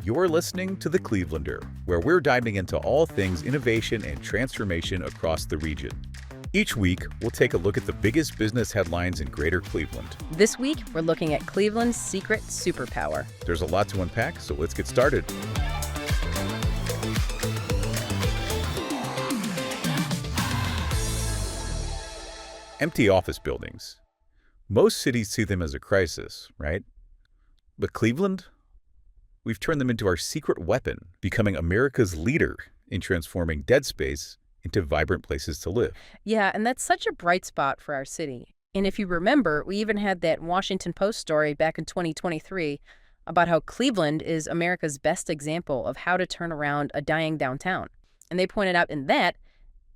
You're listening to The Clevelander, where we're diving into all things innovation and transformation across the region. Each week, we'll take a look at the biggest business headlines in Greater Cleveland. This week, we're looking at Cleveland's secret superpower. There's a lot to unpack, so let's get started. Empty office buildings. Most cities see them as a crisis, right? But Cleveland? We've turned them into our secret weapon, becoming America's leader in transforming dead space into vibrant places to live. Yeah, and that's such a bright spot for our city. And if you remember, we even had that Washington Post story back in 2023 about how Cleveland is America's best example of how to turn around a dying downtown. And they pointed out in that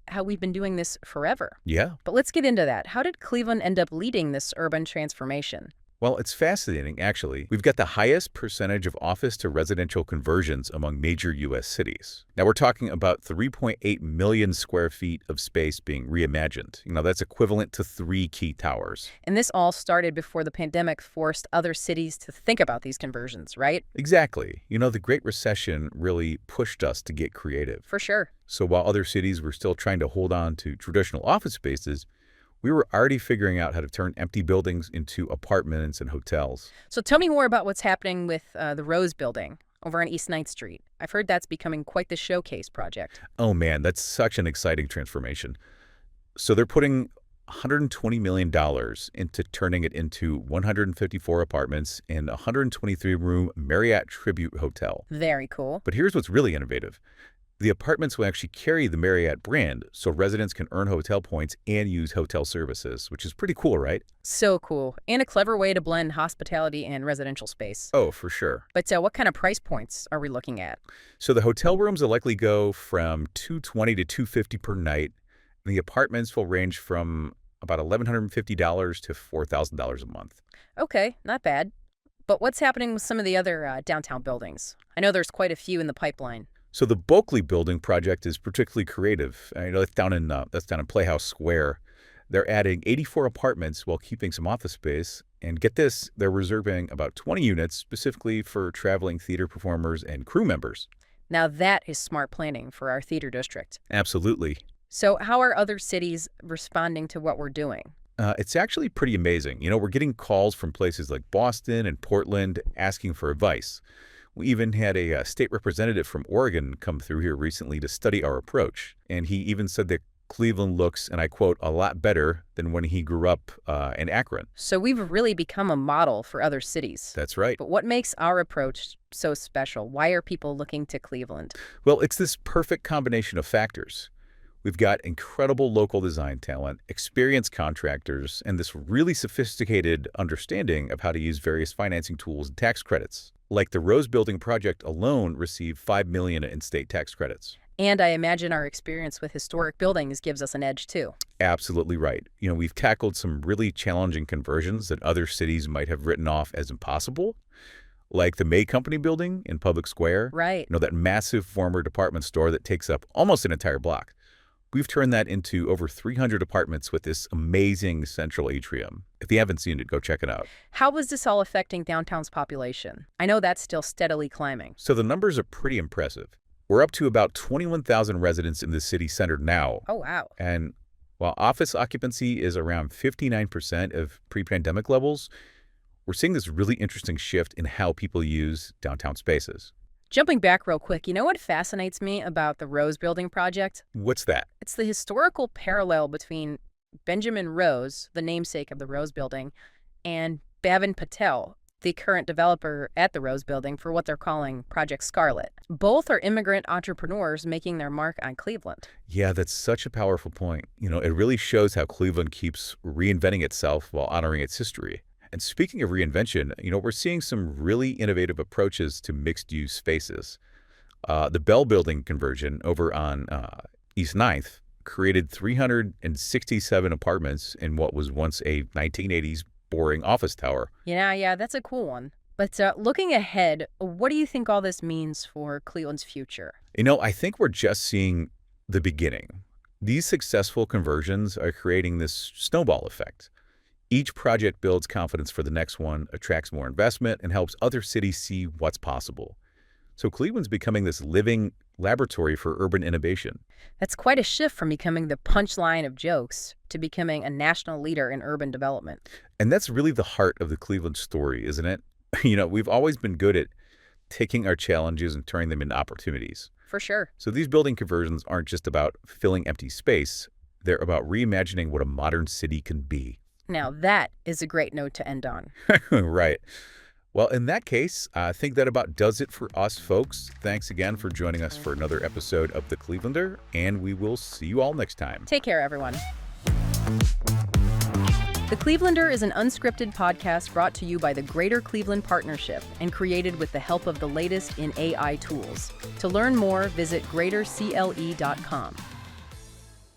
how we've been doing this forever. Yeah. But let's get into that. How did Cleveland end up leading this urban transformation? Well, it's fascinating, actually. We've got the highest percentage of office to residential conversions among major U.S. cities. Now, we're talking about 3.8 million square feet of space being reimagined. That's equivalent to 3 key towers. And this all started before the pandemic forced other cities to think about these conversions, right? Exactly. The Great Recession really pushed us to get creative. For sure. So while other cities were still trying to hold on to traditional office spaces, we were already figuring out how to turn empty buildings into apartments and hotels. So tell me more about what's happening with the Rose Building over on East 9th Street. I've heard that's becoming quite the showcase project. Oh man, that's such an exciting transformation. So they're putting $120 million into turning it into 154 apartments and a 123-room Marriott Tribute Hotel. Very cool. But here's what's really innovative. The apartments will actually carry the Marriott brand, so residents can earn hotel points and use hotel services, which is pretty cool, right? So cool. And a clever way to blend hospitality and residential space. Oh, for sure. But what kind of price points are we looking at? So the hotel rooms will likely go from $220 to $250 per night, and the apartments will range from about $1,150 to $4,000 a month. Okay, not bad. But what's happening with some of the other downtown buildings? I know there's quite a few in the pipeline. So the Bulkley Building project is particularly creative. That's down in Playhouse Square. They're adding 84 apartments while keeping some office space. And get this, they're reserving about 20 units specifically for traveling theater performers and crew members. Now that is smart planning for our theater district. Absolutely. So how are other cities responding to what we're doing? It's actually pretty amazing. We're getting calls from places like Boston and Portland asking for advice. We even had a state representative from Oregon come through here recently to study our approach. And he even said that Cleveland looks, and I quote, a lot better than when he grew up in Akron. So we've really become a model for other cities. That's right. But what makes our approach so special? Why are people looking to Cleveland? Well, it's this perfect combination of factors. We've got incredible local design talent, experienced contractors, and this really sophisticated understanding of how to use various financing tools and tax credits. Like the Rose Building project alone received $5 million in state tax credits. And I imagine our experience with historic buildings gives us an edge, too. Absolutely right. We've tackled some really challenging conversions that other cities might have written off as impossible, like the May Company building in Public Square. Right. That massive former department store that takes up almost an entire block. We've turned that into over 300 apartments with this amazing central atrium. If you haven't seen it, go check it out. How is this all affecting downtown's population? I know that's still steadily climbing. So the numbers are pretty impressive. We're up to about 21,000 residents in the city center now. Oh, wow. And while office occupancy is around 59% of pre-pandemic levels, we're seeing this really interesting shift in how people use downtown spaces. Jumping back real quick, you know what fascinates me about the Rose Building project? What's that? It's the historical parallel between Benjamin Rose, the namesake of the Rose Building, and Bhavin Patel, the current developer at the Rose Building for what they're calling Project Scarlet. Both are immigrant entrepreneurs making their mark on Cleveland. Yeah, that's such a powerful point. It really shows how Cleveland keeps reinventing itself while honoring its history. And speaking of reinvention, we're seeing some really innovative approaches to mixed-use spaces. The Bell Building conversion over on East 9th created 367 apartments in what was once a 1980s boring office tower. Yeah, that's a cool one. But looking ahead, what do you think all this means for Cleveland's future? I think we're just seeing the beginning. These successful conversions are creating this snowball effect. Each project builds confidence for the next one, attracts more investment, and helps other cities see what's possible. So Cleveland's becoming this living laboratory for urban innovation. That's quite a shift from becoming the punchline of jokes to becoming a national leader in urban development. And that's really the heart of the Cleveland story, isn't it? We've always been good at taking our challenges and turning them into opportunities. For sure. So these building conversions aren't just about filling empty space, they're about reimagining what a modern city can be. Now, that is a great note to end on. Right. Well, in that case, I think that about does it for us, folks. Thanks again for joining us for another episode of The Clevelander, and we will see you all next time. Take care, everyone. The Clevelander is an unscripted podcast brought to you by the Greater Cleveland Partnership and created with the help of the latest in AI tools. To learn more, visit greatercle.com.